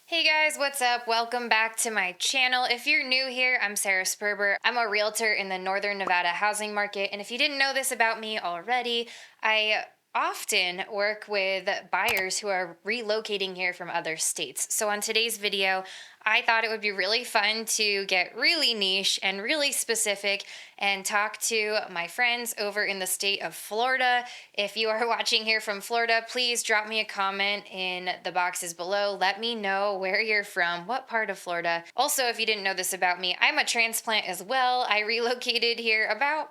Hey guys, what's up? Welcome back to my channel. If you're new here, I'm Sarah Sperber. I'm a realtor in the Northern Nevada housing market. And if you didn't know this about me already, I often work with buyers who are relocating here from other states. So on today's video, I thought it would be really fun to get really niche and really specific and talk to my friends over in the state of Florida. If you are watching here from Florida, please drop me a comment in the boxes below. Let me know where you're from, what part of Florida. Also, if you didn't know this about me, I'm a transplant as well. I relocated here about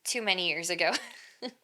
too many years ago.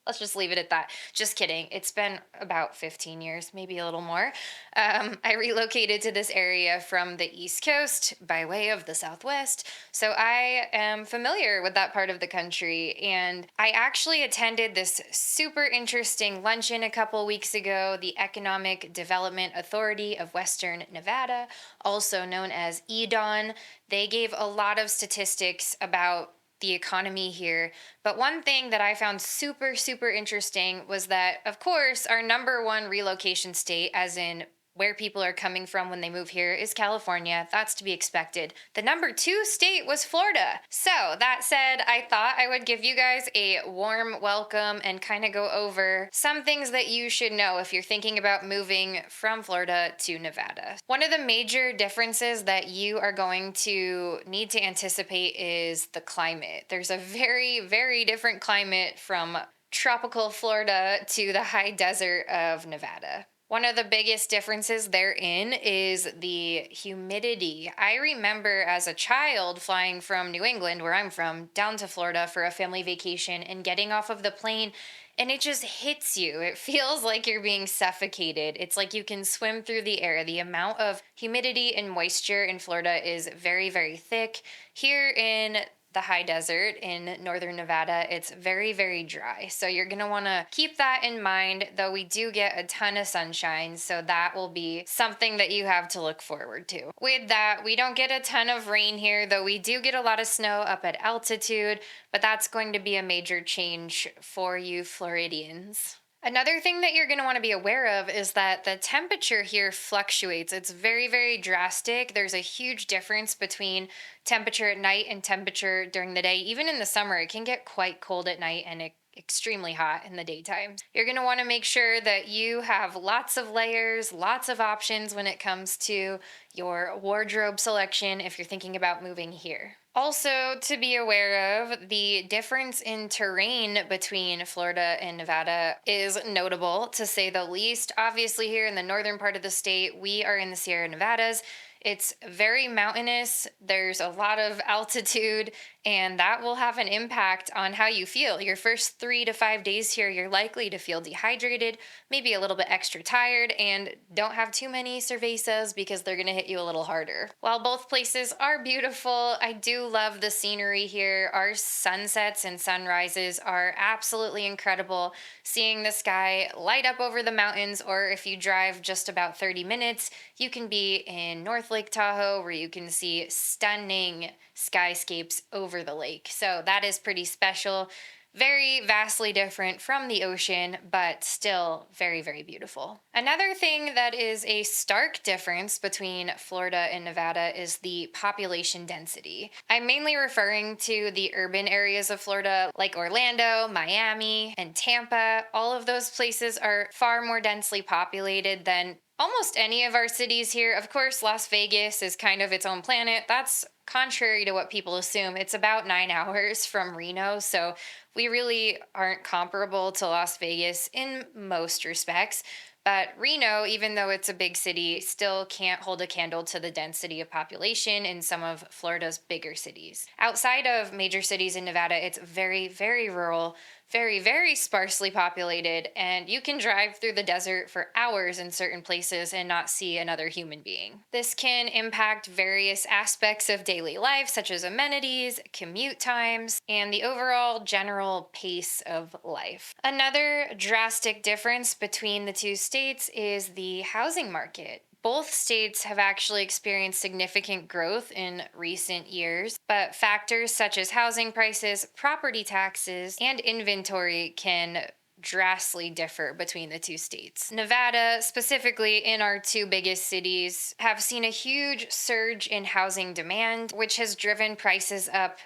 Let's just leave it at that. Just kidding. It's been about 15 years, maybe a little more. I relocated to this area from the East Coast by way of the Southwest. So I am familiar with that part of the country. And I actually attended this super interesting luncheon a couple weeks ago, the Economic Development Authority of Western Nevada, also known as EDON. They gave a lot of statistics about the economy here. But one thing that I found super interesting was that, of course, our number one relocation state, as in where people are coming from when they move here, is California. That's to be expected. The number two state was Florida. So that said, I thought I would give you guys a warm welcome and kind of go over some things that you should know if you're thinking about moving from Florida to Nevada. One of the major differences that you are going to need to anticipate is the climate. There's a very different climate from tropical Florida to the high desert of Nevada. One of the biggest differences therein is the humidity. I remember as a child flying from New England, where I'm from, down to Florida for a family vacation and getting off of the plane, and it just hits you. It feels like you're being suffocated. It's like you can swim through the air. The amount of humidity and moisture in Florida is very thick. Here in the high desert in northern Nevada, it's very dry. So you're gonna wanna keep that in mind, though we do get a ton of sunshine, so that will be something that you have to look forward to. With that, we don't get a ton of rain here, though we do get a lot of snow up at altitude, but that's going to be a major change for you Floridians. Another thing that you're going to want to be aware of is that the temperature here fluctuates. It's very drastic. There's a huge difference between temperature at night and temperature during the day. Even in the summer, it can get quite cold at night and extremely hot in the daytime. You're going to want to make sure that you have lots of layers, lots of options when it comes to your wardrobe selection if you're thinking about moving here. Also, to be aware of, the difference in terrain between Florida and Nevada is notable, to say the least. Obviously, here in the northern part of the state, we are in the Sierra Nevadas. It's very mountainous, there's a lot of altitude, and that will have an impact on how you feel. Your first 3 to 5 days here, you're likely to feel dehydrated, maybe a little bit extra tired, and don't have too many cervezas because they're gonna hit you a little harder. While both places are beautiful, I do love the scenery here. Our sunsets and sunrises are absolutely incredible. Seeing the sky light up over the mountains, or if you drive just about 30 minutes, you can be in North Lake Tahoe, where you can see stunning skyscapes over the lake. So that is pretty special. Very vastly different from the ocean, but still very beautiful. Another thing that is a stark difference between Florida and Nevada is the population density. I'm mainly referring to the urban areas of Florida, like Orlando, Miami, and Tampa. All of those places are far more densely populated than almost any of our cities here. Of course, Las Vegas is kind of its own planet. That's contrary to what people assume. It's about 9 hours from Reno, so we really aren't comparable to Las Vegas in most respects. But Reno, even though it's a big city, still can't hold a candle to the density of population in some of Florida's bigger cities. Outside of major cities in Nevada, it's very rural, very sparsely populated, and you can drive through the desert for hours in certain places and not see another human being. This can impact various aspects of daily life, such as amenities, commute times, and the overall general pace of life. Another drastic difference between the two states is the housing market. Both states have actually experienced significant growth in recent years, but factors such as housing prices, property taxes, and inventory can drastically differ between the two states. Nevada, specifically in our two biggest cities, have seen a huge surge in housing demand, which has driven prices up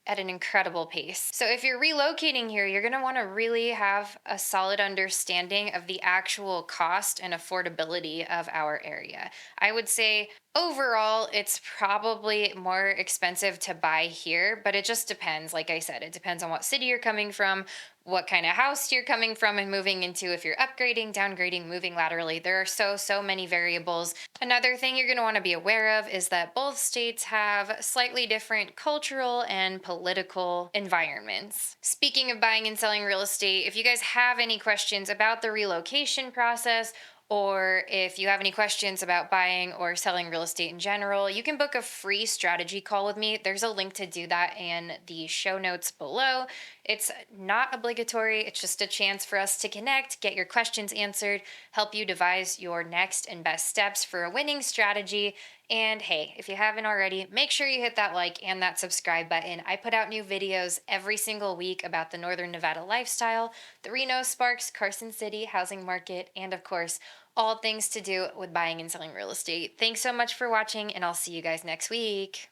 at an incredible pace. So, if you're relocating here, you're going to want to really have a solid understanding of the actual cost and affordability of our area. I would say overall, it's probably more expensive to buy here, but it just depends. Like I said, it depends on what city you're coming from, what kind of house you're coming from and moving into, if you're upgrading, downgrading, moving laterally. There are so many variables. Another thing you're going to want to be aware of is that both states have slightly different cultural and political environments. Speaking of buying and selling real estate, if you guys have any questions about the relocation process, or if you have any questions about buying or selling real estate in general, you can book a free strategy call with me. There's a link to do that in the show notes below. It's not obligatory, it's just a chance for us to connect, get your questions answered, help you devise your next and best steps for a winning strategy. And hey, if you haven't already, make sure you hit that like and that subscribe button. I put out new videos every single week about the Northern Nevada lifestyle, the Reno, Sparks, Carson City housing market, and of course, all things to do with buying and selling real estate. Thanks so much for watching, and I'll see you guys next week.